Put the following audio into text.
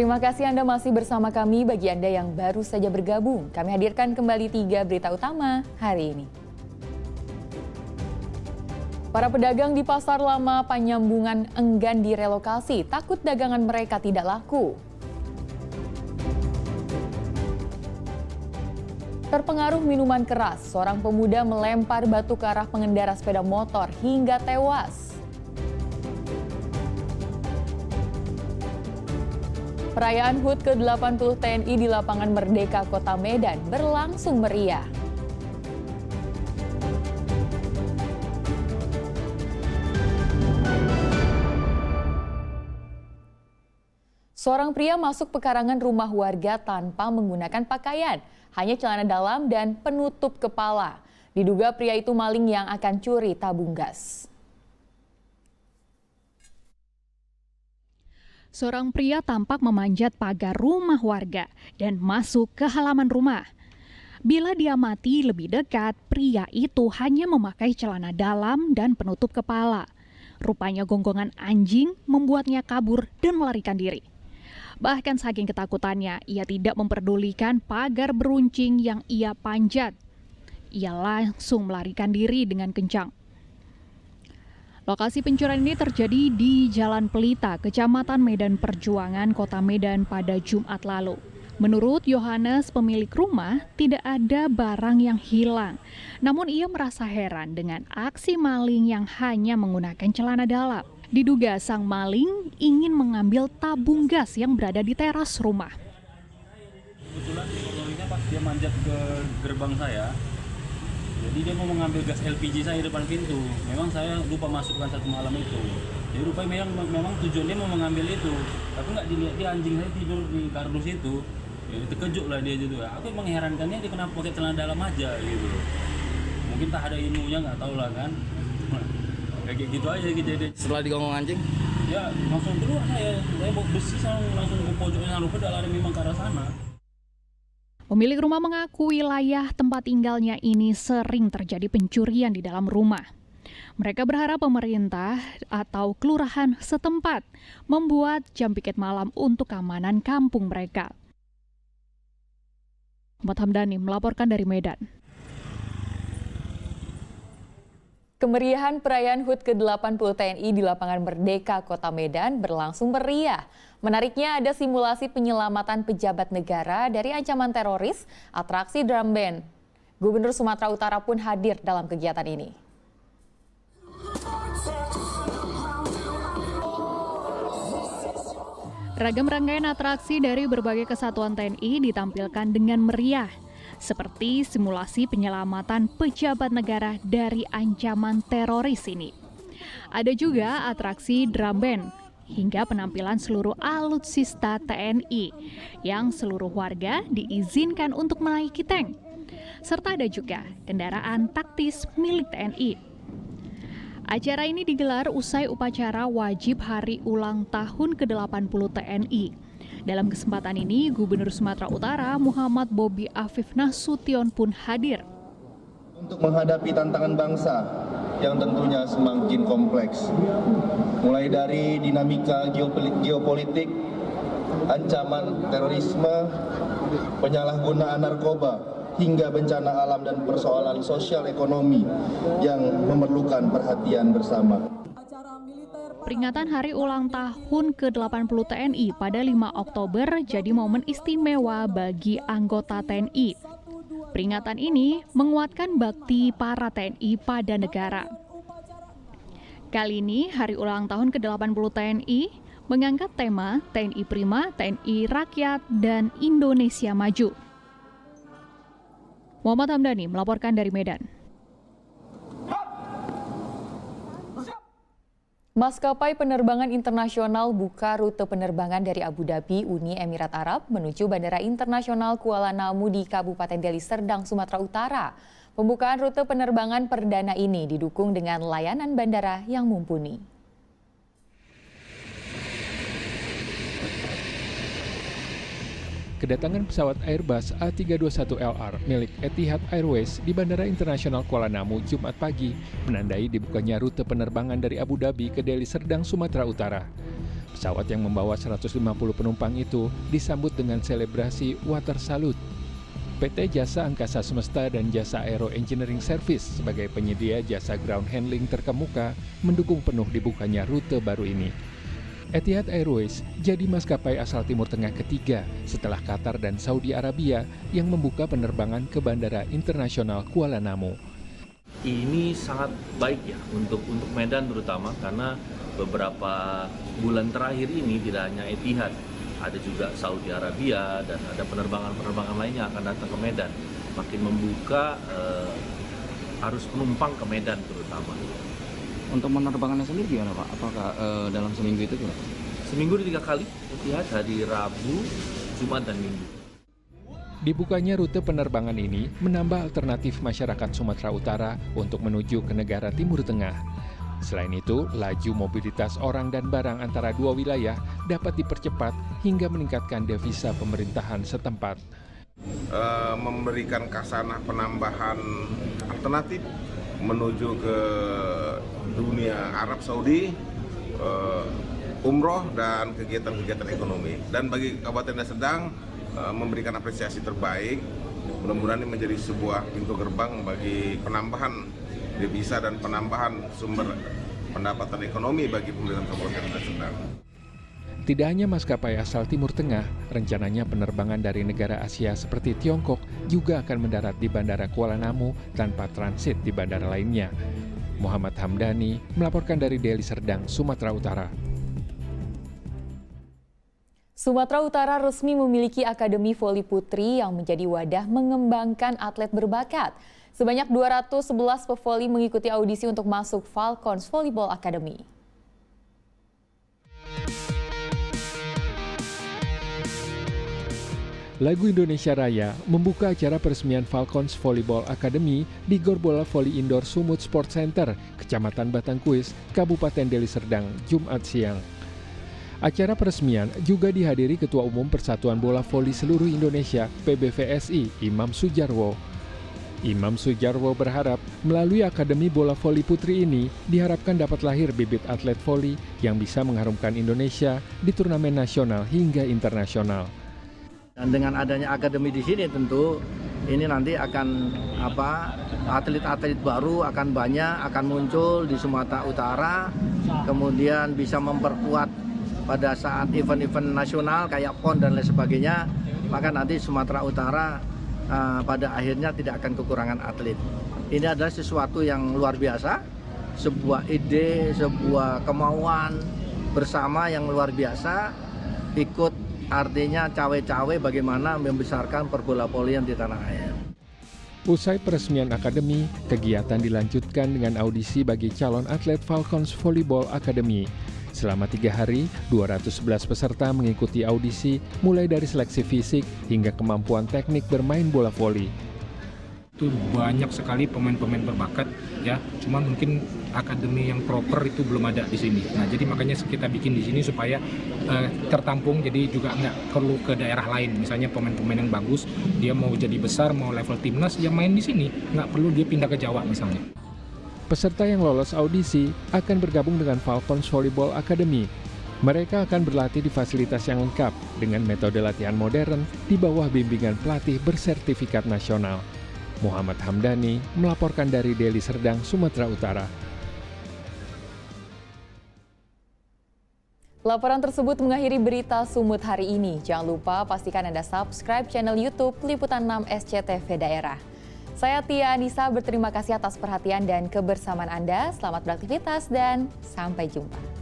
Terima kasih Anda masih bersama kami. Bagi Anda yang baru saja bergabung, kami hadirkan kembali 3 berita utama hari ini. Para pedagang di Pasar Lama Penyambungan enggan direlokasi, takut dagangan mereka tidak laku. Terpengaruh minuman keras, seorang pemuda melempar batu ke arah pengendara sepeda motor hingga tewas. Perayaan HUT ke-80 TNI di Lapangan Merdeka, Kota Medan berlangsung meriah. Seorang pria masuk pekarangan rumah warga tanpa menggunakan pakaian, hanya celana dalam dan penutup kepala. Diduga pria itu maling yang akan curi tabung gas. Seorang pria tampak memanjat pagar rumah warga dan masuk ke halaman rumah. Bila diamati lebih dekat, pria itu hanya memakai celana dalam dan penutup kepala. Rupanya gonggongan anjing membuatnya kabur dan melarikan diri. Bahkan saking ketakutannya, ia tidak memperdulikan pagar beruncing yang ia panjat. Ia langsung melarikan diri dengan kencang. Lokasi pencurian ini terjadi di Jalan Pelita, Kecamatan Medan Perjuangan, Kota Medan pada Jumat lalu. Menurut Yohanes, pemilik rumah, tidak ada barang yang hilang. Namun ia merasa heran dengan aksi maling yang hanya menggunakan celana dalam. Diduga sang maling ingin mengambil tabung gas yang berada di teras rumah. Kebetulan motornya pas dia manjat ke gerbang saya, jadi dia mau mengambil gas LPG saya depan pintu. Memang saya lupa masukkan satu malam itu. Jadi rupanya memang tujuannya mau mengambil itu, tapi nggak dilihat dia anjing saya tidur di kardus itu. Jadi terkejut lah dia gitu. Aku mengherankannya dia kenapa pakai celana dalam aja gitu. Mungkin tak ada ilmunya, nggak tahu lah kan. Kayak gitu aja gitu. Setelah digonggong anjing? Ya langsung keluar saya bawa besi langsung ke pojoknya, lalu lari memang ke arah sana. Pemilik rumah mengaku wilayah tempat tinggalnya ini sering terjadi pencurian di dalam rumah. Mereka berharap pemerintah atau kelurahan setempat membuat jam piket malam untuk keamanan kampung mereka. Muhammad Hamdani melaporkan dari Medan. Kemeriahan perayaan HUT ke-80 TNI di Lapangan Merdeka, Kota Medan berlangsung meriah. Menariknya ada simulasi penyelamatan pejabat negara dari ancaman teroris, atraksi drum band. Gubernur Sumatera Utara pun hadir dalam kegiatan ini. Ragam rangkaian atraksi dari berbagai kesatuan TNI ditampilkan dengan meriah, seperti simulasi penyelamatan pejabat negara dari ancaman teroris ini. Ada juga atraksi drum band, hingga penampilan seluruh alutsista TNI yang seluruh warga diizinkan untuk menaiki tank. Serta ada juga kendaraan taktis milik TNI. Acara ini digelar usai upacara wajib hari ulang tahun ke-80 TNI. Dalam kesempatan ini, Gubernur Sumatera Utara Muhammad Bobi Afif Nasution pun hadir. Untuk menghadapi tantangan bangsa yang tentunya semakin kompleks, mulai dari dinamika geopolitik, ancaman terorisme, penyalahgunaan narkoba, hingga bencana alam dan persoalan sosial ekonomi yang memerlukan perhatian bersama. Peringatan Hari Ulang Tahun ke-80 TNI pada 5 Oktober jadi momen istimewa bagi anggota TNI. Peringatan ini menguatkan bakti para TNI pada negara. Kali ini, Hari Ulang Tahun ke-80 TNI mengangkat tema TNI Prima, TNI Rakyat, dan Indonesia Maju. Muhammad Hamdani melaporkan dari Medan. Maskapai penerbangan internasional buka rute penerbangan dari Abu Dhabi, Uni Emirat Arab menuju Bandara Internasional Kuala Namu di Kabupaten Deli Serdang, Sumatera Utara. Pembukaan rute penerbangan perdana ini didukung dengan layanan bandara yang mumpuni. Kedatangan pesawat Airbus A321LR milik Etihad Airways di Bandara Internasional Kuala Namu Jumat pagi menandai dibukanya rute penerbangan dari Abu Dhabi ke Deli Serdang, Sumatera Utara. Pesawat yang membawa 150 penumpang itu disambut dengan selebrasi water salute. PT Jasa Angkasa Semesta dan Jasa Aero Engineering Service sebagai penyedia jasa ground handling terkemuka mendukung penuh dibukanya rute baru ini. Etihad Airways jadi maskapai asal Timur Tengah ketiga setelah Qatar dan Saudi Arabia yang membuka penerbangan ke Bandara Internasional Kuala Namu. Ini sangat baik ya untuk Medan terutama karena beberapa bulan terakhir ini tidak hanya Etihad, ada juga Saudi Arabia dan ada penerbangan-penerbangan lainnya akan datang ke Medan. Makin membuka arus penumpang ke Medan terutama. Untuk penerbangannya sendiri gimana Pak? Apakah dalam seminggu itu gimana? Seminggu 3 kali Etihad, hari Rabu, Jumat, dan Minggu. Dibukanya rute penerbangan ini menambah alternatif masyarakat Sumatera Utara untuk menuju ke negara Timur Tengah. Selain itu, laju mobilitas orang dan barang antara dua wilayah dapat dipercepat hingga meningkatkan devisa pemerintahan setempat. Memberikan kasanah penambahan alternatif menuju ke dunia Arab Saudi, umroh dan kegiatan-kegiatan ekonomi. Dan bagi Kabupaten Deli Serdang memberikan apresiasi terbaik. Mudah-mudahan ini menjadi sebuah pintu gerbang bagi penambahan devisa dan penambahan sumber pendapatan ekonomi bagi pemerintah Kabupaten Deli Serdang. Tidak hanya maskapai asal Timur Tengah, rencananya penerbangan dari negara Asia seperti Tiongkok juga akan mendarat di Bandara Kuala Namu tanpa transit di bandara lainnya. Muhammad Hamdani melaporkan dari Deli Serdang, Sumatera Utara. Sumatera Utara resmi memiliki Akademi Voli Putri yang menjadi wadah mengembangkan atlet berbakat. Sebanyak 211 pevoli mengikuti audisi untuk masuk Falcons Volleyball Academy. Lagu Indonesia Raya membuka acara peresmian Falcons Volleyball Academy di Gor Bola Volley Indoor Sumut Sport Center, Kecamatan Batangkuis, Kabupaten Deli Serdang, Jumat siang. Acara peresmian juga dihadiri Ketua Umum Persatuan Bola Voli Seluruh Indonesia (PBVSI) Imam Sujarwo. Imam Sujarwo berharap melalui Akademi Bola Voli Putri ini diharapkan dapat lahir bibit atlet voli yang bisa mengharumkan Indonesia di turnamen nasional hingga internasional. Dan dengan adanya akademi di sini tentu ini nanti akan atlet-atlet baru akan banyak, akan muncul di Sumatera Utara, kemudian bisa memperkuat pada saat event-event nasional kayak PON dan lain sebagainya, maka nanti Sumatera Utara pada akhirnya tidak akan kekurangan atlet. Ini adalah sesuatu yang luar biasa, sebuah ide, sebuah kemauan bersama yang luar biasa, ikut artinya cawe-cawe bagaimana membesarkan perbola volian di tanah air. Usai peresmian akademi, kegiatan dilanjutkan dengan audisi bagi calon atlet Falcons Volleyball Academy. Selama 3 hari, 211 peserta mengikuti audisi mulai dari seleksi fisik hingga kemampuan teknik bermain bola voli. Itu banyak sekali pemain-pemain berbakat ya, cuma mungkin akademi yang proper itu belum ada di sini. Nah, jadi makanya kita bikin di sini supaya tertampung, jadi juga nggak perlu ke daerah lain. Misalnya pemain-pemain yang bagus, dia mau jadi besar, mau level timnas, yang main di sini, nggak perlu dia pindah ke Jawa misalnya. Peserta yang lolos audisi akan bergabung dengan Falcons Volleyball Academy. Mereka akan berlatih di fasilitas yang lengkap dengan metode latihan modern di bawah bimbingan pelatih bersertifikat nasional. Muhammad Hamdani melaporkan dari Deli Serdang, Sumatera Utara. Laporan tersebut mengakhiri berita Sumut hari ini. Jangan lupa pastikan Anda subscribe channel YouTube Liputan 6 SCTV Daerah. Saya Tia Anissa berterima kasih atas perhatian dan kebersamaan Anda. Selamat beraktivitas dan sampai jumpa.